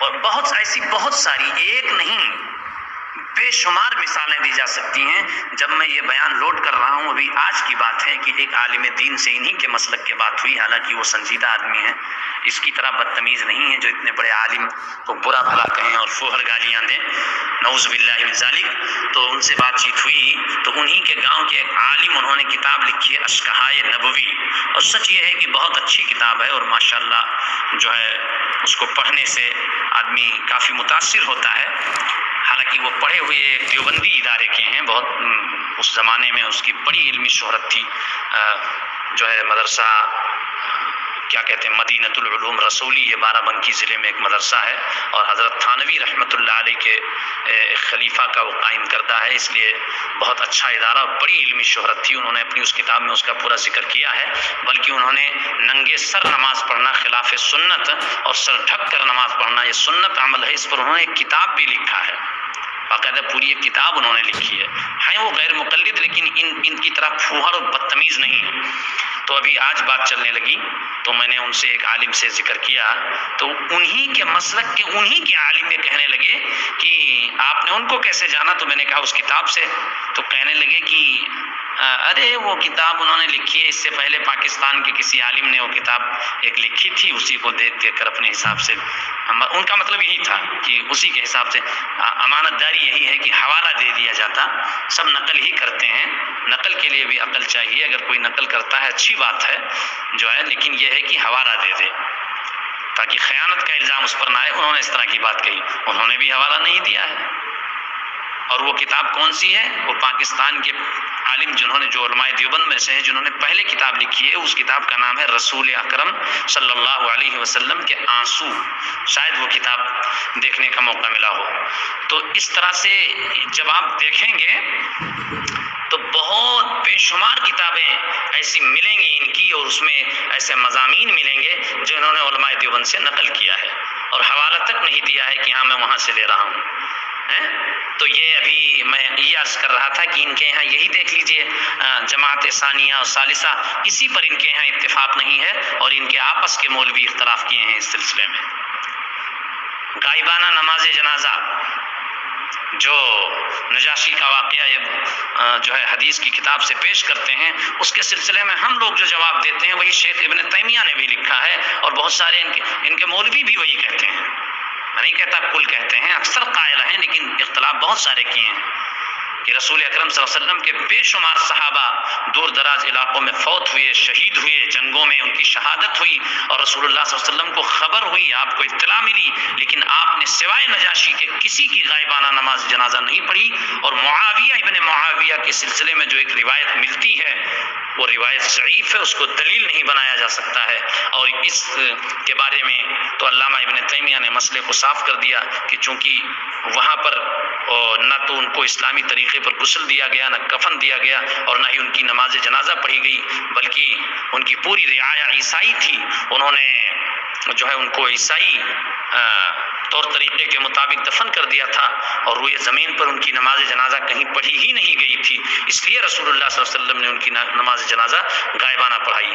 اور بہت ساری ایک نہیں بے شمار مثالیں دی جا سکتی ہیں. جب میں یہ بیان لوڈ کر رہا ہوں ابھی آج کی بات ہے کہ ایک عالم دین سے انہی کے مسلک کی بات ہوئی، حالانکہ وہ سنجیدہ آدمی ہیں، اس کی طرح بدتمیز نہیں ہیں جو اتنے بڑے عالم کو برا بھلا کہیں اور فوہر گالیاں دیں، نعوذ باللہ من ذالک. تو ان سے بات چیت ہوئی تو انہی کے گاؤں کے ایک عالم، انہوں نے کتاب لکھی ہے اشکہائے نبوی، اور سچ یہ ہے کہ بہت اچھی کتاب ہے اور ماشاءاللہ جو ہے اس کو پڑھنے سے آدمی کافی متاثر ہوتا ہے. حالانکہ وہ پڑھے ہوئے دیوبندی ادارے کے ہیں، بہت اس زمانے میں اس کی بڑی علمی شہرت تھی. جو ہے مدرسہ کیا کہتے ہیں مدینۃ العلوم رسولی، یہ بارہ بنکی ضلع میں ایک مدرسہ ہے، اور حضرت تھانوی رحمۃ اللہ علیہ کے خلیفہ کا وہ قائم کردہ ہے، اس لیے بہت اچھا ادارہ، بڑی علمی شہرت تھی. انہوں نے اپنی اس کتاب میں اس کا پورا ذکر کیا ہے، بلکہ انہوں نے ننگے سر نماز پڑھنا خلاف سنت اور سر ڈھک کر نماز پڑھنا یہ سنت عمل ہے، اس پر انہوں نے ایک کتاب بھی لکھا ہے، باقاعدہ پوری ایک کتاب انہوں نے لکھی ہے. ہیں وہ غیر مقلد لیکن ان کی طرح پھوہر اور بدتمیز نہیں ہے. تو ابھی آج بات چلنے لگی تو میں نے ان سے ایک عالم سے ذکر کیا، تو انہی کے مسلک کے انہی کے عالم یہ کہنے لگے کہ آپ نے ان کو کیسے جانا؟ تو میں نے کہا اس کتاب سے. تو کہنے لگے کہ ارے وہ کتاب انہوں نے لکھی ہے، اس سے پہلے پاکستان کے کسی عالم نے وہ کتاب ایک لکھی تھی، اسی کو دیکھ کر اپنے حساب سے، ان کا مطلب یہی تھا کہ اسی کے حساب سے امانت داری یہی ہے کہ حوالہ دے دیا جاتا. سب نقل ہی کرتے ہیں، نقل کے لیے بھی عقل چاہیے، اگر کوئی نقل کرتا ہے اچھی بات ہے جو ہے، لیکن یہ ہے کہ حوالہ دے دے تاکہ خیانت کا الزام اس پر نہ آئے. انہوں نے اس طرح کی بات کہی، انہوں نے بھی حوالہ نہیں دیا ہے. اور وہ کتاب کون سی ہے؟ وہ پاکستان کے عالم جنہوں نے، جو علماء دیوبند میں سے ہیں، جنہوں نے پہلے کتاب لکھی ہے، اس کتاب کا نام ہے رسول اکرم صلی اللہ علیہ وسلم کے آنسو. شاید وہ کتاب دیکھنے کا موقع ملا ہو. تو اس طرح سے جب آپ دیکھیں گے تو بہت بے شمار کتابیں ایسی ملیں گی ان کی، اور اس میں ایسے مضامین ملیں گے جو انہوں نے علماء دیوبند سے نقل کیا ہے، اور حوالہ تک نہیں دیا ہے کہ ہاں میں وہاں سے لے رہا ہوں. تو یہ ابھی میں یہ عرض کر رہا تھا کہ ان کے یہاں یہی دیکھ لیجئے، جماعت ثانیہ اور ثالثہ، اسی پر ان کے یہاں اتفاق نہیں ہے، اور ان کے آپس کے مولوی اختلاف کیے ہیں اس سلسلے میں. غائبانہ نماز جنازہ، جو نجاشی کا واقعہ یہ جو ہے حدیث کی کتاب سے پیش کرتے ہیں، اس کے سلسلے میں ہم لوگ جو جواب دیتے ہیں وہی شیخ ابن تیمیہ نے بھی لکھا ہے، اور بہت سارے ان کے مولوی بھی وہی کہتے ہیں. میں نہیں کہتا کل کہتے ہیں، اکثر قائل ہیں، لیکن اختلاف بہت سارے کیے ہیں کہ رسول اکرم صلی اللہ علیہ وسلم کے بے شمار صحابہ دور دراز علاقوں میں فوت ہوئے، شہید ہوئے، جنگوں میں ان کی شہادت ہوئی، اور رسول اللہ صلی اللہ علیہ وسلم کو خبر ہوئی، آپ کو اطلاع ملی، لیکن آپ نے سوائے نجاشی کے کسی کی غائبانہ نماز جنازہ نہیں پڑھی. اور معاویہ ابن معاویہ کے سلسلے میں جو ایک روایت ملتی ہے وہ روایت ضعیف ہے، اس کو دلیل نہیں بنایا جا سکتا ہے. اور اس کے بارے میں تو علامہ ابن تیمیہ نے مسئلے کو صاف کر دیا کہ چونکہ وہاں پر نہ تو ان کو اسلامی طریقے پر غسل دیا گیا، نہ کفن دیا گیا، اور نہ ہی ان کی نماز جنازہ پڑھی گئی، بلکہ ان کی پوری رعایا عیسائی تھی. انہوں نے جو ہے ان کو عیسائی طور طریقے کے مطابق دفن کر دیا تھا، اور روئے زمین پر ان کی نماز جنازہ کہیں پڑھی ہی نہیں گئی تھی، اس لیے رسول اللہ صلی اللہ علیہ وسلم نے ان کی نماز جنازہ غائبانہ پڑھائی.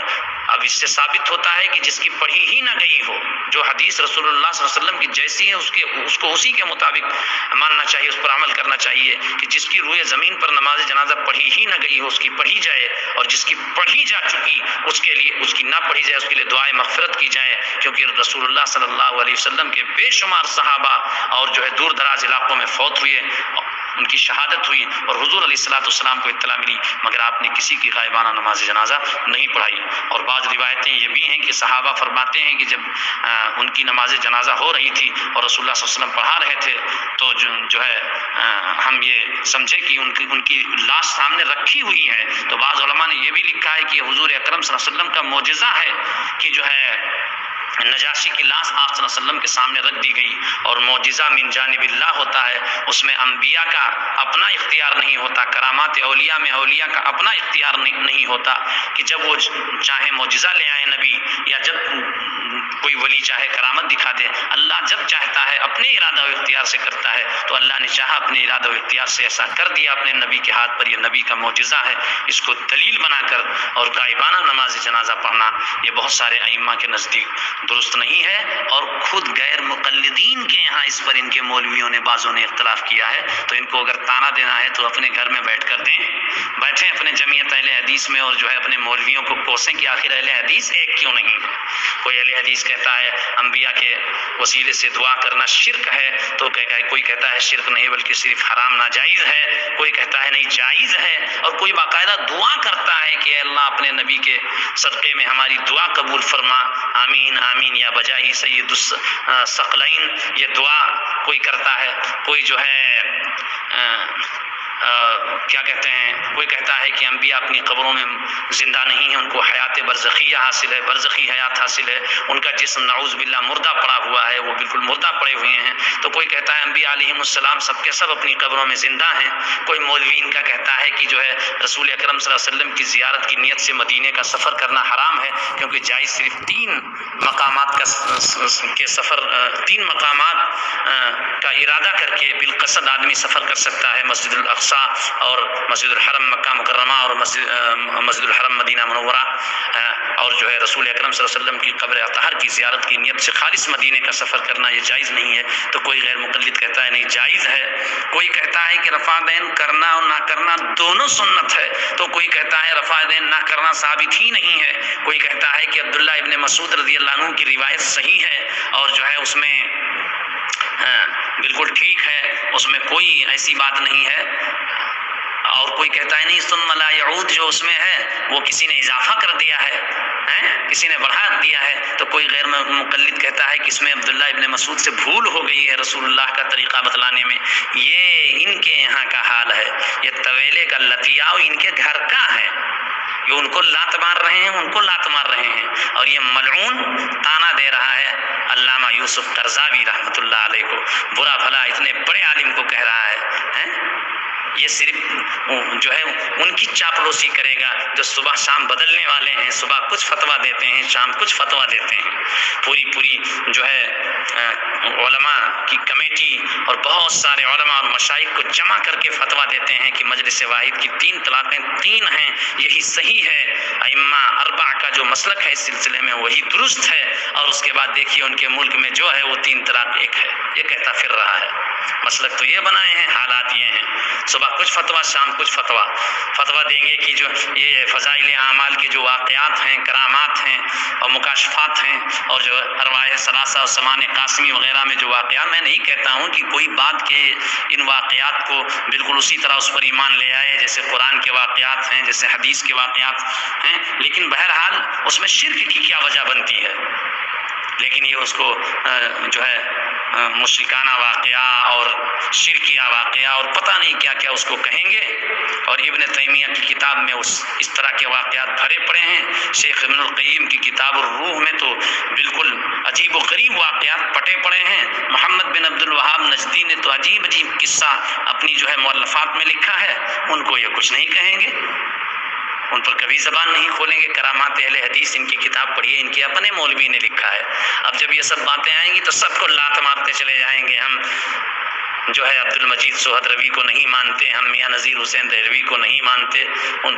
اب اس سے ثابت ہوتا ہے کہ جس کی پڑھی ہی نہ گئی ہو، جو حدیث رسول اللہ صلی اللہ علیہ وسلم کی جیسی ہے اس کو اسی کے مطابق ماننا چاہیے، اس پر عمل کرنا چاہیے، کہ جس کی روئے زمین پر نماز جنازہ پڑھی ہی نہ گئی ہو اس کی پڑھی جائے، اور جس کی پڑھی جا چکی اس کے لیے اس کی نہ پڑھی جائے، اس کے لیے دعائے مغفرت کی جائے. کیونکہ رسول اللہ صلی اللہ علیہ وسلم کے بے شمار صحابہ اور جو ہے دور دراز علاقوں میں فوت ہوئے، ان کی شہادت ہوئی، اور حضور علیہ الصلوۃ والسلام کو اطلاع ملی، مگر آپ نے کسی کی غائبانہ نماز جنازہ نہیں پڑھائی. اور بعض روایتیں یہ بھی ہیں کہ صحابہ فرماتے ہیں کہ جب ان کی نماز جنازہ ہو رہی تھی اور رسول اللہ صلی اللہ علیہ وسلم پڑھا رہے تھے تو جو ہے ہم یہ سمجھے کہ ان کی لاش سامنے رکھی ہوئی ہے. تو بعض علماء نے یہ بھی لکھا ہے کہ حضور اکرم صلی اللہ علیہ وسلم کا معجزہ ہے کہ جو ہے نجاشی کی لاش آپ صلی اللہ علیہ وسلم کے سامنے رکھ دی گئی، اور معجزہ من جانب اللہ ہوتا ہے، اس میں انبیاء کا اپنا اختیار نہیں ہوتا، کرامات اولیاء میں اولیاء کا اپنا اختیار نہیں ہوتا کہ جب وہ چاہیں معجزہ لے آئیں نبی، یا جب کوئی ولی چاہے کرامت دکھا دے، اللہ جب چاہتا ہے اپنے ارادہ و اختیار سے کرتا ہے، تو اللہ نے چاہا اپنے ارادہ و اختیار سے ایسا کر دیا اپنے نبی کے ہاتھ پر، یہ نبی کا معجزہ ہے، اس کو دلیل بنا کر اور غائبانہ نماز جنازہ پڑھنا یہ بہت سارے ائمہ کے نزدیک درست نہیں ہے، اور خود غیر مقلدین کے یہاں اس پر ان کے مولویوں نے بعضوں نے اختلاف کیا ہے، تو ان کو اگر تانا دینا ہے تو اپنے گھر میں بیٹھ کر دیں، بیٹھیں اپنے جمعیت اہل حدیث میں اور جو ہے اپنے مولویوں کو کوسیں کہ آخر اہل حدیث ایک کیوں نہیں؟ کوئی اہل حدیث کہتا ہے انبیاء کے وسیلے سے دعا کرنا شرک ہے، تو کوئی کہتا ہے شرک نہیں بلکہ صرف حرام ناجائز ہے، کوئی کہتا ہے نہیں جائز ہے، اور کوئی باقاعدہ دعا کرتا ہے کہ اے اللہ اپنے نبی کے صدقے میں ہماری دعا قبول فرما، آمین آمین یا بجائی سید الثقلین، یہ دعا کوئی کرتا ہے، کوئی جو ہے کیا کہتے ہیں، کوئی کہتا ہے کہ انبیاء اپنی قبروں میں زندہ نہیں ہیں، ان کو حیات برزخیہ حاصل ہے، برزخی حیات حاصل ہے، ان کا جسم نعوذ باللہ مردہ پڑا ہوا ہے، وہ بالکل مردہ پڑے ہوئے ہیں، تو کوئی کہتا ہے انبیاء علیہم السلام سب کے سب اپنی قبروں میں زندہ ہیں، کوئی مولوین کا کہتا ہے کہ جو ہے رسول اکرم صلی اللہ علیہ وسلم کی زیارت کی نیت سے مدینے کا سفر کرنا حرام ہے، کیونکہ جائز صرف 3 مقامات کے سفر، 3 مقامات کا ارادہ کر کے بالقصد آدمی سفر کر سکتا ہے، مسجد الاقصی اور مسجد الحرم مکہ مکرمہ اور مسجد الحرم مدینہ منورہ، اور جو ہے رسول اکرم صلی اللہ علیہ وسلم کی قبر اطہر کی زیارت کی نیت سے خالص مدینے کا سفر کرنا یہ جائز نہیں ہے، تو کوئی غیر مقلد کہتا ہے نہیں جائز ہے، کوئی کہتا ہے کہ رفع دین کرنا اور نہ کرنا دونوں سنت ہے، تو کوئی کہتا ہے رفع دین نہ کرنا ثابت ہی نہیں ہے، کوئی کہتا ہے کہ عبداللہ ابن مسعود رضی اللہ عنہ کی روایت صحیح ہے اور جو ہے اس میں بالکل ٹھیک ہے، اس میں کوئی ایسی بات نہیں ہے، اور کوئی کہتا ہے نہیں ثم لا یعود جو اس میں ہے وہ کسی نے اضافہ کر دیا ہے، کسی نے بڑھا دیا ہے، تو کوئی غیر مقلد کہتا ہے کہ اس میں عبداللہ ابن مسعود سے بھول ہو گئی ہے رسول اللہ کا طریقہ بتلانے میں، یہ ان کے یہاں کا حال ہے، یہ طویلے کا لطیہ ان کے گھر کا ہے، یہ ان کو لات مار رہے ہیں، ان کو لات مار رہے ہیں، اور یہ ملعون تانا دے رہا ہے علامہ یوسف قرضاوی رحمۃ اللہ علیہ کو، برا بھلا اتنے بڑے عالم کو کہہ رہا ہے، یہ صرف جو ہے ان کی چاپلوسی کرے گا جو صبح شام بدلنے والے ہیں، صبح کچھ فتویٰ دیتے ہیں شام کچھ فتویٰ دیتے ہیں، پوری جو ہے علماء کی کمیٹی اور بہت سارے علماء اور مشائخ کو جمع کر کے فتویٰ دیتے ہیں کہ مجلس واحد کی 3 طلاقیں 3 ہیں، یہی صحیح ہے، ائمہ 4 کا جو مسلک ہے اس سلسلے میں وہی درست ہے، اور اس کے بعد دیکھیے ان کے ملک میں جو ہے وہ 3 طلاق 1 ہے، یہ کہتا پھر رہا ہے، مسلک تو یہ بنائے ہیں، حالات یہ ہیں، صبح کچھ فتویٰ شام کچھ فتویٰ دیں گے کہ جو یہ فضائل اعمال کے جو واقعات ہیں، کرامات ہیں اور مکاشفات ہیں، اور جو ارواح ثلاثہ اور سمان قاسمی وغیرہ میں جو واقعات، میں نہیں کہتا ہوں کہ کوئی بات کے ان واقعات کو بالکل اسی طرح اس پر ایمان لے آئے جیسے قرآن کے واقعات ہیں، جیسے حدیث کے واقعات ہیں، لیکن بہرحال اس میں شرک کی کیا وجہ بنتی ہے، لیکن یہ اس کو جو ہے مشرکانہ واقعہ اور شرکیہ واقعہ اور پتہ نہیں کیا کیا اس کو کہیں گے، اور ابن تیمیہ کی کتاب میں اس طرح کے واقعات بھرے پڑے ہیں، شیخ ابن القیم کی کتاب الروح میں تو بالکل عجیب و غریب واقعات پٹے پڑے ہیں، محمد بن عبد الوہاب نجدی نے تو عجیب قصہ اپنی جو ہے مؤلفات میں لکھا ہے، ان کو یہ کچھ نہیں کہیں گے، ان پر کبھی زبان نہیں کھولیں گے، کرامات اہل حدیث ان کی کتاب پڑھیے، ان کے اپنے مولوی نے لکھا ہے، اب جب یہ سب باتیں آئیں گی تو سب کو لات مارتے چلے جائیں گے، ہم جو ہے عبد المجید سہروردی کو نہیں مانتے، ہم میاں نذیر حسین دہلوی کو نہیں مانتے،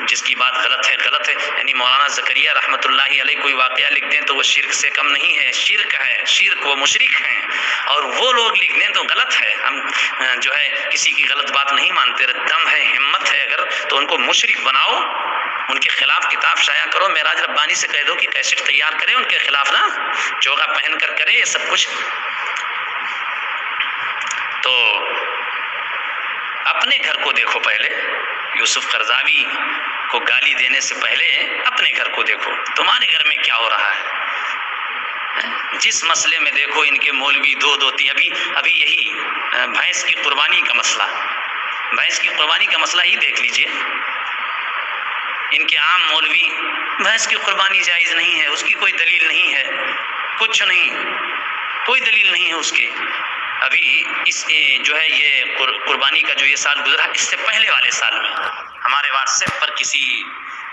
جس کی بات غلط ہے، یعنی مولانا زکریا رحمۃ اللہ علیہ کوئی واقعہ لکھ دیں تو وہ شرک سے کم نہیں ہے، شرک ہے، شرک وہ مشرک ہیں، اور وہ لوگ لکھ دیں تو غلط ہے، ہم جو ہے کسی کی غلط بات نہیں مانتے، دم ہے ہمت ہے اگر تو ان کو مشرک بناؤ، ان کے خلاف کتاب شائع کرو، معراج ربانی سے کہہ دو کہ کیسٹ تیار کرے ان کے خلاف، نا چوغا پہن کر کرے یہ سب کچھ، تو اپنے گھر کو دیکھو پہلے، یوسف قرضاوی کو گالی دینے سے پہلے اپنے گھر کو دیکھو، تمہارے گھر میں کیا ہو رہا ہے، جس مسئلے میں دیکھو ان کے مولوی 2-2-3، ابھی یہی بھینس کی قربانی کا مسئلہ ہی دیکھ لیجئے، ان کے عام مولوی بھینس کی قربانی جائز نہیں ہے، اس کی کوئی دلیل نہیں ہے، کچھ نہیں، کوئی دلیل نہیں ہے اس کی، ابھی اس جو ہے یہ قربانی کا جو یہ سال گزرا، اس سے پہلے والے سال میں ہمارے واٹس ایپ پر کسی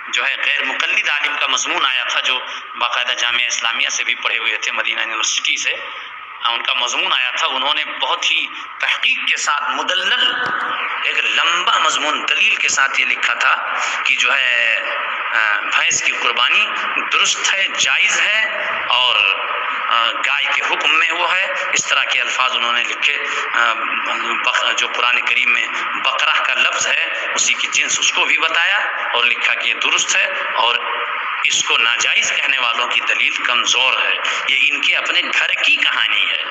جو ہے غیر مقلد عالم کا مضمون آیا تھا، جو باقاعدہ جامعہ اسلامیہ سے بھی پڑھے ہوئے تھے، مدینہ یونیورسٹی سے، ان کا مضمون آیا تھا. انہوں نے بہت ہی تحقیق کے ساتھ مدلل ایک لمبا مضمون دلیل کے ساتھ یہ لکھا تھا کہ جو ہے بھینس کی قربانی درست ہے، جائز ہے، اور گائے کے حکم میں وہ ہے. اس طرح کے الفاظ انہوں نے لکھے. جو قرآن کریم میں بقرہ کا لفظ ہے اسی کی جنس اس کو بھی بتایا اور لکھا کہ یہ درست ہے، اور اس کو ناجائز کہنے والوں کی دلیل کمزور ہے. یہ ان کے اپنے گھر کی کہانی ہے.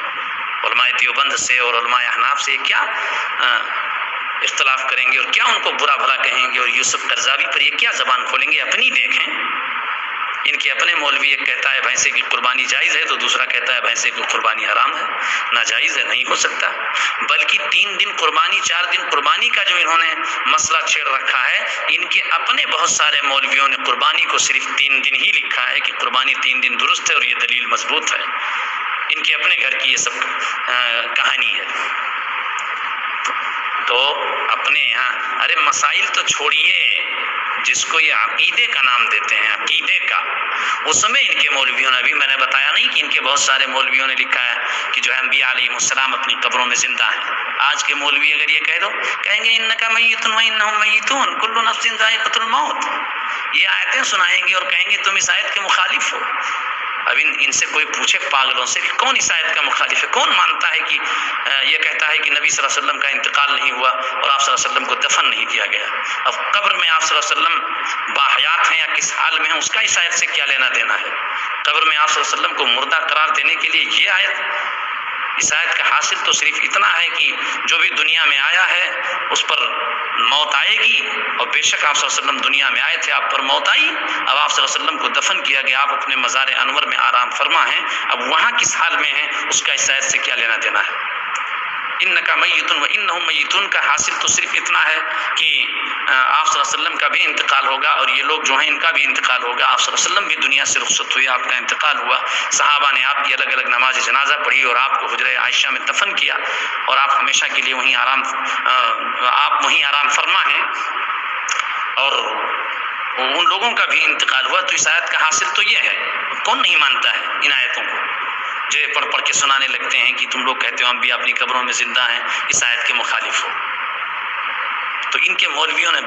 علماء دیوبند سے اور علماء احناف سے کیا اختلاف کریں گے اور کیا ان کو برا بھلا کہیں گے، اور یوسف قرضاوی پر یہ کیا زبان کھولیں گے؟ اپنی دیکھیں. ان کے اپنے مولوی ایک کہتا ہے بھینسے کی قربانی جائز ہے، تو دوسرا کہتا ہے بھینسے کی قربانی حرام ہے، ناجائز ہے، نہیں ہو سکتا. بلکہ 3 دن قربانی، 4 دن قربانی کا جو انہوں نے مسئلہ چھیڑ رکھا ہے، ان کے اپنے بہت سارے مولویوں نے قربانی کو صرف 3 دن ہی لکھا ہے کہ قربانی 3 دن درست ہے، اور یہ دلیل مضبوط ہے. ان کے اپنے گھر کی یہ سب کہانی ہے. تو اپنے یہاں ارے مسائل تو چھوڑیے، جس کو یہ عقیدے کا نام دیتے ہیں، عقیدے کا، اس میں ان کے مولویوں نے، ابھی میں نے بتایا نہیں کہ ان کے بہت سارے مولویوں نے لکھا ہے کہ جو ہے انبیاء علیہ السلام اپنی قبروں میں زندہ ہیں. آج کے مولوی اگر یہ کہہ دو، کہیں گے انکا میت و انہم میتون کل نفس ذائقۃ الموت. یہ آیتیں سنائیں گے اور کہیں گے تم اس آیت کے مخالف ہو. اب ان سے کوئی پوچھے پاگلوں سے کہ کون اس آیت کا مخالف ہے؟ کون مانتا ہے کہ یہ کہتا ہے کہ نبی صلی اللہ علیہ وسلم کا انتقال نہیں ہوا اور آپ صلی اللہ علیہ وسلم کو دفن نہیں کیا گیا؟ اب قبر میں آپ صلی اللہ علیہ وسلم باحیات ہیں یا کس حال میں ہیں، اس کا اس آیت سے کیا لینا دینا ہے؟ قبر میں آپ صلی اللہ علیہ وسلم کو مردہ قرار دینے کے لیے یہ آیت، اس آیت کا حاصل تو صرف اتنا ہے کہ جو بھی دنیا میں آیا ہے اس پر موت آئے گی، اور بے شک آپ صلی اللہ علیہ وسلم دنیا میں آئے تھے، آپ پر موت آئی، اب آپ صلی اللہ علیہ وسلم کو دفن کیا گیا، آپ اپنے مزار انور میں آرام فرما ہیں، اب وہاں کس حال میں ہیں اس کا اس آیت سے کیا لینا دینا ہے؟ انکا میت و انہم میتون کا حاصل تو صرف اتنا ہے کہ آپ صلی اللہ علیہ وسلم کا بھی انتقال ہوگا، اور یہ لوگ جو ہیں ان کا بھی انتقال ہوگا. آپ صلی اللہ علیہ وسلم بھی دنیا سے رخصت ہوئے، آپ کا انتقال ہوا، صحابہ نے آپ کی الگ الگ نماز جنازہ پڑھی اور آپ کو حجرہ عائشہ میں دفن کیا، اور آپ ہمیشہ کے لیے وہیں آرام فرما ہیں، اور ان لوگوں کا بھی انتقال ہوا. تو اس آیت کا حاصل تو یہ ہے. کون نہیں مانتا ہے ان آیتوں کو؟ جو پڑھ پڑھ کے سنانے لگتے ہیں کہ تم لوگ کہتے ہو ہم بھی اپنی قبروں میں زندہ ہیں، اس آیت کے مخالف ہو. تو ان کے مولویوں نے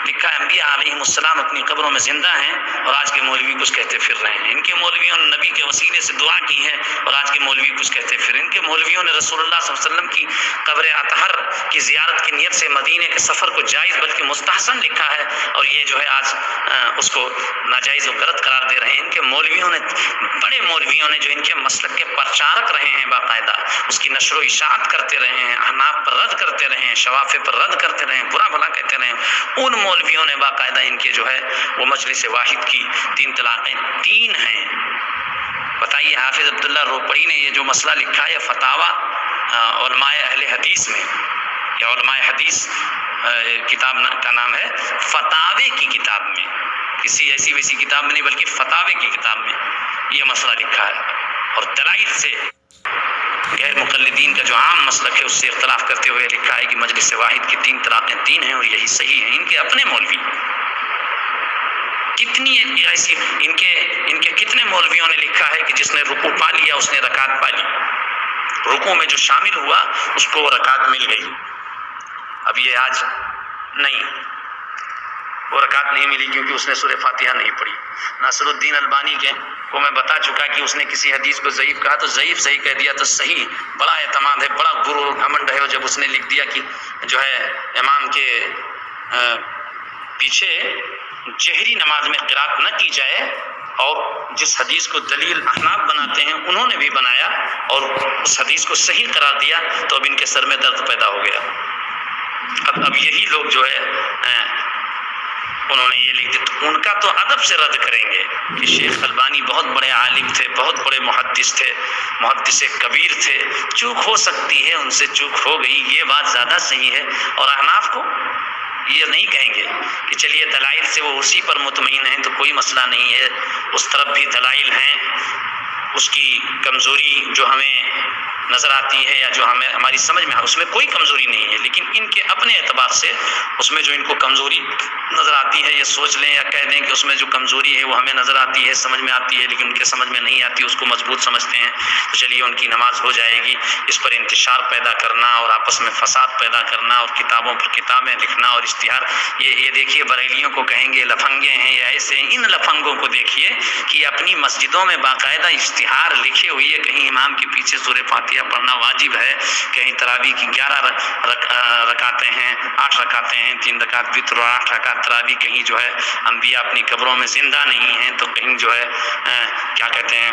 لکھا ہے انبیاء علیہ السلام اپنی قبروں میں زندہ ہیں، اور آج کے مولوی کچھ کہتے پھر رہے ہیں. ان کے مولویوں نے نبی کے وسیلے سے دعا کی ہے، اور آج کے مولوی کچھ کہتے پھر. ان کے مولویوں نے رسول اللہ صلی اللہ علیہ وسلم کی قبر اطہر کی زیارت کی نیت سے مدینے کے سفر کو جائز بلکہ مستحسن لکھا ہے، اور یہ جو ہے آج اس کو ناجائز و غلط قرار دے رہے ہیں. ان کے مولویوں نے، بڑے مولویوں نے جو ان کے مسلک کے پرچارک رہے ہیں، باقاعدہ اس کی نشر و اشاعت کرتے رہے ہیں، احناف پر رد کرتے رہے ہیں، شوافع پر رد کرتے رہے ہیں، برا بھلا کہتے رہے ہیں، ان مولویوں نے باقاعدہ ان کے جو ہے وہ مجلس واحد کی 3 طلاقیں 3 ہیں. بتائیے حافظ عبداللہ روپڑی نے یہ جو مسئلہ لکھا ہے، فتاوی علماء اہل حدیث میں، یا علماء حدیث کتاب کا نام ہے، فتاوی کی کتاب میں، کسی ایسی ویسی کتاب میں نہیں بلکہ فتاوی کی کتاب میں یہ مسئلہ لکھا ہے، اور دلائل سے غیر مقلدین کا جو عام مسلک ہے اس سے اختلاف کرتے ہوئے لکھا ہے کہ مجلس واحد کی 3 طلاقیں 3 ہیں، اور یہی صحیح ہیں. ان کے اپنے مولوی کتنی ایسی، ان کے کتنے مولویوں نے لکھا ہے کہ جس نے رکوع پا لیا اس نے رکعت پا لی، رکوع میں جو شامل ہوا اس کو رکعت مل گئی. اب یہ آج نہیں، وہ رکعت نہیں ملی کیونکہ اس نے سورہ فاتحہ نہیں پڑھی. ناصر الدین البانی کو میں بتا چکا کہ اس نے کسی حدیث کو ضعیف کہا تو ضعیف صحیح کہہ دیا تو صحیح. بڑا اعتماد ہے، بڑا غرور گھمنڈ ہے، اور جب اس نے لکھ دیا کہ جو ہے امام کے پیچھے جہری نماز میں قرات نہ کی جائے، اور جس حدیث کو دلیل احناف بناتے ہیں انہوں نے بھی بنایا اور اس حدیث کو صحیح قرار دیا، تو اب ان کے سر میں درد پیدا ہو گیا. اب یہی لوگ جو ہے انہوں نے یہ لکھ دیا، تو ان کا تو ادب سے رد کریں گے کہ شیخ البانی بہت بڑے عالم تھے، بہت بڑے محدث تھے، محدث کبیر تھے، چوک ہو سکتی ہے، ان سے چوک ہو گئی، یہ بات زیادہ صحیح ہے. اور احناف کو یہ نہیں کہیں گے کہ چلیے دلائل سے وہ اسی پر مطمئن ہیں تو کوئی مسئلہ نہیں ہے، اس طرف بھی دلائل ہیں، اس کی کمزوری جو ہمیں نظر آتی ہے یا جو ہماری سمجھ میں اس میں کوئی کمزوری نہیں ہے، لیکن ان کے اپنے اعتبار سے اس میں جو ان کو کمزوری نظر آتی ہے، یہ سوچ لیں یا کہہ دیں کہ اس میں جو کمزوری ہے وہ ہمیں نظر آتی ہے، سمجھ میں آتی ہے، لیکن ان کے سمجھ میں نہیں آتی، اس کو مضبوط سمجھتے ہیں، تو چلیے ان کی نماز ہو جائے گی۔ اس پر انتشار پیدا کرنا اور آپس میں فساد پیدا کرنا اور کتابوں پر کتابیں لکھنا اور اشتہار، یہ دیکھیے بریلیوں کو کہیں گے لفنگے ہیں یا ایسے ہیں، ان لفنگوں کو دیکھیے کہ اپنی مسجدوں میں باقاعدہ اشتہار لکھے ہوئی ہے، کہیں امام کے پیچھے سورہ فاتحہ پڑھنا واجب ہے، کہیں تراویح کی 11 رکعتیں ہیں، 8 رکعتیں ہیں، 3 رکعت وتر اور 8 رکعت تراویح، کہیں جو ہے انبیاء اپنی قبروں میں زندہ نہیں ہیں، تو کہیں جو ہے کیا کہتے ہیں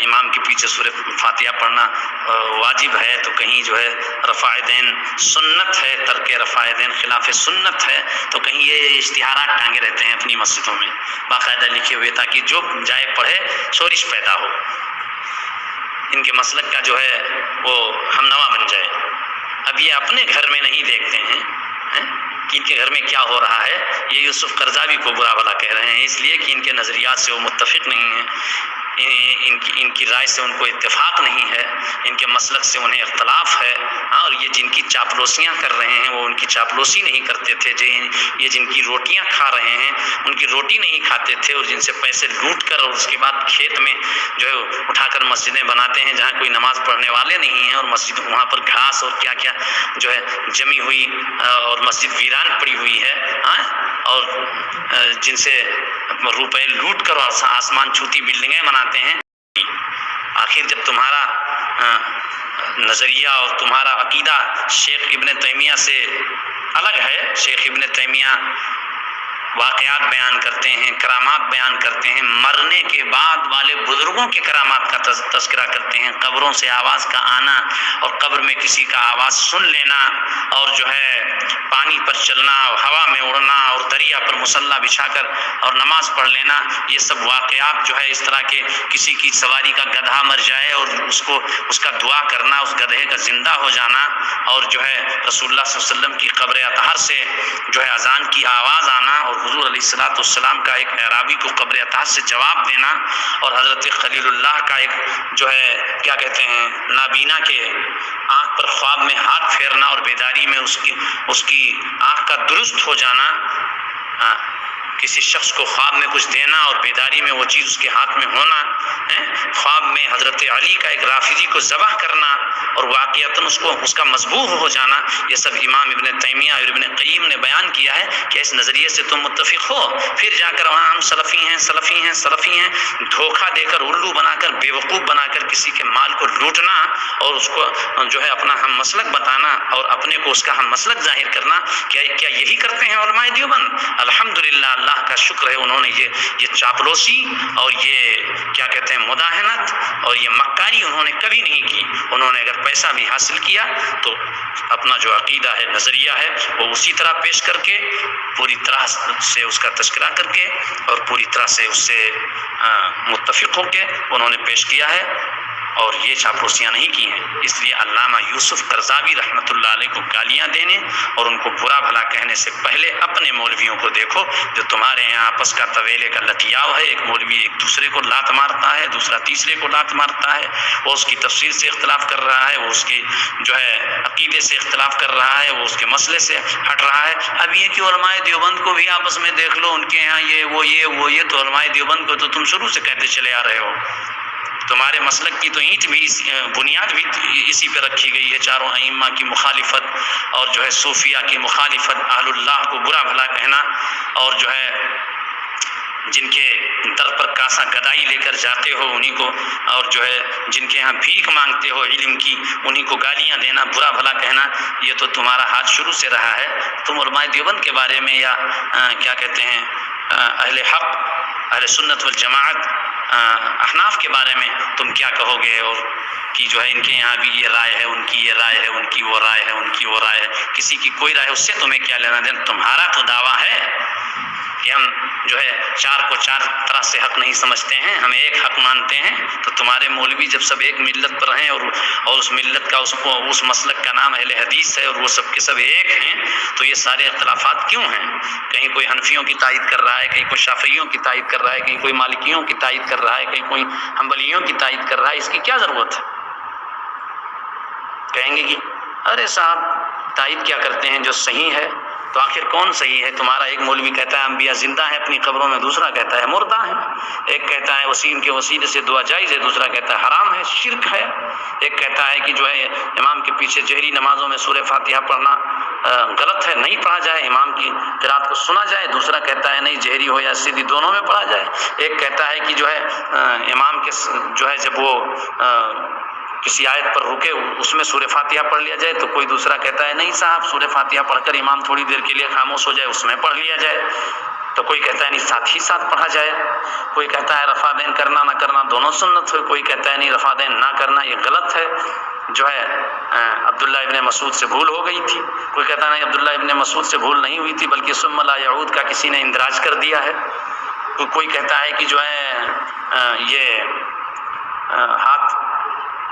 امام کے پیچھے سورہ فاتحہ پڑھنا واجب ہے، تو کہیں جو ہے رفع دین سنت ہے، ترک رفع دین خلاف سنت ہے، تو کہیں یہ اشتہارات ٹانگے رہتے ہیں اپنی مسجدوں میں باقاعدہ لکھے ہوئے، تاکہ جو جائے پڑھے شورش پیدا ہو، ان کے مسلک کا جو ہے وہ ہم نوا بن جائے۔ اب یہ اپنے گھر میں نہیں دیکھتے ہیں کہ ان کے گھر میں کیا ہو رہا ہے، یہ یوسف قرضاوی کو برا بھلا کہہ رہے ہیں، اس لیے کہ ان کے نظریات سے وہ متفق نہیں ہیں، ان کی رائے سے ان کو اتفاق نہیں ہے، ان کے مسلک سے انہیں اختلاف ہے، اور یہ جن کی چاپلوسیاں کر رہے ہیں وہ ان کی چاپلوسی نہیں کرتے تھے، یہ جن کی روٹیاں کھا رہے ہیں ان کی روٹی نہیں کھاتے تھے، اور جن سے پیسے لوٹ کر اور اس کے بعد کھیت میں جو ہے اٹھا کر مسجدیں بناتے ہیں جہاں کوئی نماز پڑھنے والے نہیں ہیں، اور مسجد وہاں پر گھاس اور کیا کیا جو ہے جمی ہوئی اور مسجد ویران پڑی ہوئی ہے، اور جن سے روپے لوٹ کر آسمان چھوتی بلڈنگیں بناتے ہیں۔ آخر جب تمہارا نظریہ اور تمہارا عقیدہ شیخ ابن تیمیہ سے الگ ہے، شیخ ابن تیمیہ واقعات بیان کرتے ہیں، کرامات بیان کرتے ہیں، مرنے کے بعد والے بزرگوں کے کرامات کا تذکرہ کرتے ہیں، قبروں سے آواز کا آنا اور قبر میں کسی کا آواز سن لینا، اور جو ہے پانی پر چلنا اور ہوا میں اڑنا اور دریا پر مصلی بچھا کر اور نماز پڑھ لینا، یہ سب واقعات جو ہے اس طرح کے کسی کی سواری کا گدھا مر جائے اور اس کا دعا کرنا، اس گدھے کا زندہ ہو جانا، اور جو ہے رسول اللہ صلی اللہ علیہ وسلم کی قبر اطہر سے جو ہے اذان کی آواز آنا، اور حضور علیہ السلام کا ایک اعرابی کو قبر اطہر سے جواب دینا، اور حضرت خلیل اللہ کا ایک جو ہے کیا کہتے ہیں نابینا کے آنکھ پر خواب میں ہاتھ پھیرنا اور بیداری میں اس کی آنکھ کا درست ہو جانا، کسی شخص کو خواب میں کچھ دینا اور بیداری میں وہ چیز اس کے ہاتھ میں ہونا، خواب میں حضرت علی کا ایک رافضی کو ذبح کرنا اور واقعتاً اس کا مذبوح ہو جانا، یہ سب امام ابن تیمیہ اور ابن قیم نے بیان کیا ہے کہ اس نظریے سے تم متفق ہو، پھر جا کر وہاں ہم سلفی ہیں دھوکہ دے کر الو بنا کر بیوقوف بنا کر کسی کے مال کو لوٹنا اور اس کو جو ہے اپنا ہم مسلک بتانا اور اپنے کو اس کا ہم مسلک ظاہر کرنا، کیا یہی کرتے ہیں علماء دیوبند؟ الحمدللہ اللہ کا شکر ہے انہوں نے یہ چاپلوسی اور یہ کیا کہتے ہیں مداہنت اور یہ مکاری انہوں نے کبھی نہیں کی۔ انہوں نے اگر پیسہ بھی حاصل کیا تو اپنا جو عقیدہ ہے نظریہ ہے وہ اسی طرح پیش کر کے پوری طرح سے اس کا تذکرہ کر کے اور پوری طرح سے اس سے متفق ہو کے انہوں نے پیش کیا ہے، اور یہ چاپلوسیاں نہیں کی ہیں۔ اس لیے علامہ یوسف قرضاوی رحمۃ اللہ علیہ کو گالیاں دینے اور ان کو برا بھلا کہنے سے پہلے اپنے مولویوں کو دیکھو، جو تمہارے یہاں آپس کا طویلے کا لتیاو ہے، ایک مولوی ایک دوسرے کو لات مارتا ہے، دوسرا تیسرے کو لات مارتا ہے، وہ اس کی تفسیر سے اختلاف کر رہا ہے، وہ اس کی جو ہے عقیدے سے اختلاف کر رہا ہے، وہ اس کے مسئلے سے ہٹ رہا ہے۔ اب یہ کہ علماء دیوبند کو بھی آپس میں دیکھ لو، ان کے یہاں یہ تو علماء دیوبند کو تو تم شروع سے کہتے چلے آ رہے ہو، تمہارے مسلک کی تو اینٹ بھی بنیاد بھی اسی پہ رکھی گئی ہے، چاروں ائمہ کی مخالفت اور جو ہے صوفیہ کی مخالفت، اہل اللہ کو برا بھلا کہنا، اور جو ہے جن کے در پر کاسا گدائی لے کر جاتے ہو انہی کو، اور جو ہے جن کے ہاں بھیک مانگتے ہو علم کی انہی کو گالیاں دینا، برا بھلا کہنا، یہ تو تمہارا ہاتھ شروع سے رہا ہے۔ تم علماء دیوبند کے بارے میں یا کیا کہتے ہیں اہل حق اہل سنت والجماعت احناف کے بارے میں تم کیا کہو گے، اور کہ جو ہے ان کے یہاں بھی یہ رائے ہے، ان کی یہ رائے ہے، ان کی وہ رائے ہے، ان کی وہ رائے ہے، کسی کی کوئی رائے ہے، اس سے تمہیں کیا لینا دینا؟ تمہارا تو دعویٰ ہے کہ ہم جو ہے چار کو چار طرح سے حق نہیں سمجھتے ہیں، ہم ایک حق مانتے ہیں، تو تمہارے مولوی جب سب ایک ملت پر ہیں اور اس ملت کا اس مسلک کا نام اہل حدیث ہے اور وہ سب کے سب ایک ہیں، تو یہ سارے اختلافات کیوں ہیں؟ کہیں کوئی حنفیوں کی تائید کر رہا ہے، کہیں کوئی شافعیوں کی تائید کر رہا ہے، کہیں کوئی مالکیوں کی تائید کر رہا ہے، کہیں کوئی حنبلیوں کی تائید کر رہا ہے، اس کی کیا ضرورت ہے؟ کہیں گے کہ ارے صاحب تائید کیا کرتے ہیں جو صحیح ہے؟ تو آخر کون صحیح ہے؟ تمہارا ایک مولوی کہتا ہے انبیاء زندہ ہیں اپنی قبروں میں، دوسرا کہتا ہے مردہ ہیں، ایک کہتا ہے وسیم کے وسیلے سے دعا جائز ہے، دوسرا کہتا ہے حرام ہے، شرک ہے، ایک کہتا ہے کہ جو ہے امام کے پیچھے جہری نمازوں میں سورہ فاتحہ پڑھنا غلط ہے، نہیں پڑھا جائے، امام کی قرات کو سنا جائے، دوسرا کہتا ہے نہیں جہری ہو یا سیدھی دونوں میں پڑھا جائے، ایک کہتا ہے کہ جو ہے امام کے جو ہے جب وہ کسی آیت پر رکے اس میں سورہ فاتحہ پڑھ لیا جائے، تو کوئی دوسرا کہتا ہے نہیں صاحب سورہ فاتحہ پڑھ کر امام تھوڑی دیر کے لیے خاموش ہو جائے اس میں پڑھ لیا جائے، تو کوئی کہتا ہے نہیں ساتھ ہی ساتھ پڑھا جائے، کوئی کہتا ہے رفع دین کرنا نہ کرنا دونوں سنت ہے، کوئی کہتا ہے نہیں رفع دین نہ کرنا یہ غلط ہے، جو ہے عبداللہ ابن مسعود سے بھول ہو گئی تھی، کوئی کہتا ہے نہیں عبداللہ ابن مسعود سے بھول نہیں ہوئی تھی بلکہ ثم لا یعود کا کسی نے اندراج کر دیا ہے، کوئی کہتا ہے کہ جو ہے یہ ہاتھ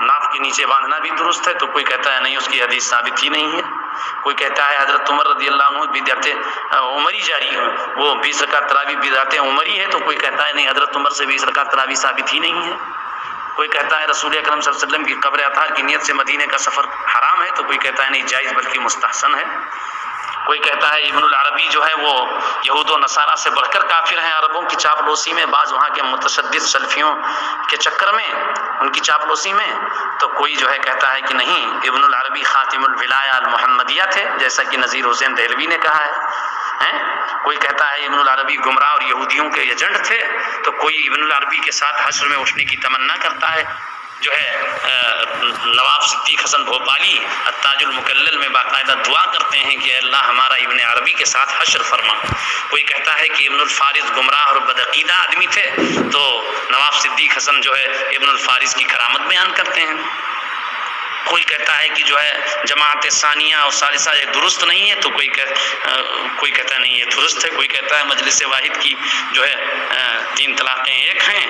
ناف کے نیچے باندھنا بھی درست ہے، تو کوئی کہتا ہے نہیں اس کی حدیث ثابت ہی نہیں ہے، کوئی کہتا ہے حضرت عمر رضی اللہ عنہ بدعت عمری جاری ہے، وہ 20 رکعت تراویح بدعت عمری ہے، تو کوئی کہتا ہے نہیں حضرت عمر سے 20 رکعت تراویح ثابت ہی نہیں ہے، کوئی کہتا ہے رسول اکرم صلی اللہ علیہ وسلم کی قبر اطہار کی نیت سے مدینے کا سفر حرام ہے، تو کوئی کہتا ہے نہیں جائز بلکہ مستحسن ہے، کوئی کہتا ہے ابن العربی جو ہے وہ یہود و نصارہ سے بڑھ کر کافر ہیں، عربوں کی چاپلوسی میں، بعض وہاں کے متشدد سلفیوں کے چکر میں ان کی چاپلوسی میں، تو کوئی جو ہے کہتا ہے کہ نہیں ابن العربی خاتم الولایہ المحمدیہ تھے جیسا کہ نذیر حسین دہلوی نے کہا ہے، کوئی کہتا ہے ابن العربی گمراہ اور یہودیوں کے ایجنٹ تھے، تو کوئی ابن العربی کے ساتھ حشر میں اٹھنے کی تمنا کرتا ہے، جو ہے نواب صدیق حسن بھوپالی التاج المکلل میں باقاعدہ دعا کرتے ہیں کہ اللہ ہمارا ابن عربی کے ساتھ حشر فرما، کوئی کہتا ہے کہ ابن الفارض گمراہ اور بدعقیدہ آدمی تھے، تو نواب صدیق حسن جو ہے ابن الفارض کی کرامت بیان کرتے ہیں، کوئی کہتا ہے کہ جو ہے جماعت ثانیہ اور ثالثہ یہ درست نہیں ہے، تو کوئی کہتا ہے نہیں یہ درست ہے، کوئی کہتا ہے مجلس واحد کی جو ہے 3 طلاقیں ایک ہیں،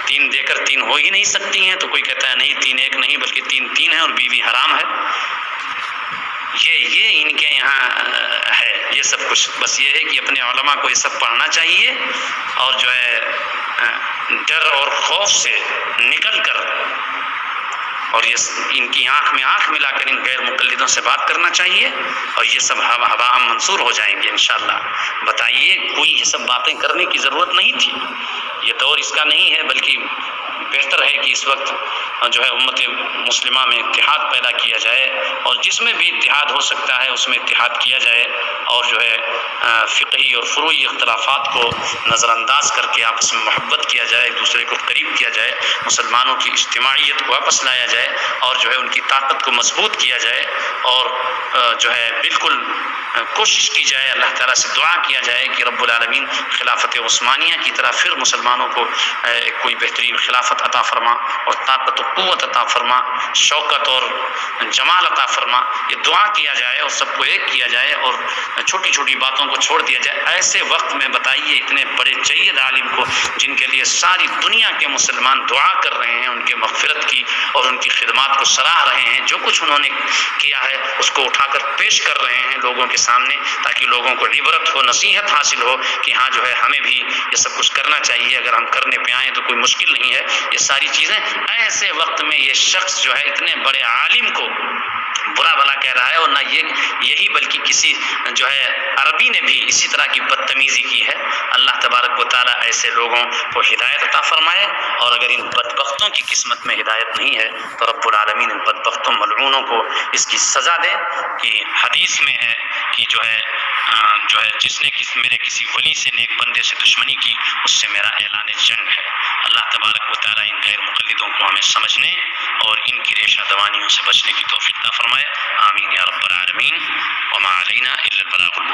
3 دے کر 3 ہو ہی نہیں سکتی ہیں، تو کوئی کہتا ہے نہیں 3 ایک نہیں بلکہ 3 3 ہے اور بیوی حرام ہے، یہ ان کے یہاں ہے یہ سب کچھ، بس یہ ہے کہ اپنے علماء کو یہ سب پڑھنا چاہیے اور جو ہے ڈر اور خوف سے نکل کر اور یہ ان کی آنکھ میں آنکھ ملا کر ان غیر مقلدوں سے بات کرنا چاہیے، اور یہ سب ہوا منصور ہو جائیں گے انشاءاللہ۔ بتائیے کوئی یہ سب باتیں کرنے کی ضرورت نہیں تھی، یہ دور اس کا نہیں ہے، بلکہ بہتر ہے کہ اس وقت جو ہے امت مسلمہ میں اتحاد پیدا کیا جائے، اور جس میں بھی اتحاد ہو سکتا ہے اس میں اتحاد کیا جائے، اور جو ہے فقہی اور فروعی اختلافات کو نظر انداز کر کے آپس میں محبت کیا جائے، ایک دوسرے کو قریب کیا جائے، مسلمانوں کی اجتماعیت کو واپس لایا جائے، اور جو ہے ان کی طاقت کو مضبوط کیا جائے، اور جو ہے بالکل کوشش کی جائے، اللہ تعالیٰ سے دعا کیا جائے کہ رب العالمین خلافت عثمانیہ کی طرح پھر مسلمانوں کو کوئی بہترین خلافت عطا فرما، اور طاقت و قوت عطا فرما، شوکت اور جمال عطا فرما، یہ دعا کیا جائے اور سب کو ایک کیا جائے، اور چھوٹی چھوٹی باتوں کو چھوڑ دیا جائے۔ ایسے وقت میں بتائیے اتنے بڑے جید عالم کو جن کے لیے ساری دنیا کے مسلمان دعا کر رہے ہیں، ان کے مغفرت کی اور ان کی خدمات کو سراہ رہے ہیں، جو کچھ انہوں نے کیا ہے اس کو اٹھا کر پیش کر رہے ہیں لوگوں کے سامنے، تاکہ لوگوں کو عبرت ہو، نصیحت حاصل ہو کہ ہاں جو ہے ہمیں بھی یہ سب کچھ کرنا چاہیے، اگر ہم کرنے پہ آئیں تو کوئی مشکل نہیں ہے یہ ساری چیزیں۔ ایسے وقت میں یہ شخص جو ہے اتنے بڑے عالم کو برا بھلا کہہ رہا ہے، اور نہ یہی بلکہ کسی جو ہے عربی نے بھی اسی طرح کی بدتمیزی کی ہے۔ اللہ تبارک و تعالیٰ ایسے لوگوں کو ہدایت عطا فرمائے، اور اگر ان بدبختوں کی قسمت میں ہدایت نہیں ہے تو رب العالمین ان بدبختوں ملعونوں کو اس کی سزا دے، کہ حدیث میں ہے کہ جو ہے جس نے میرے کسی ولی سے نیک بندے سے دشمنی کی اس سے میرا اعلان جنگ ہے۔ اللہ تبارک و تعالیٰ ان غیر مقلدوں کو ہمیں سمجھنے اور ان کی ریشہ دوانیوں سے بچنے کی توفیق عطا فرمائے، آمین یا رب العالمین، وما علینا الا البلاغ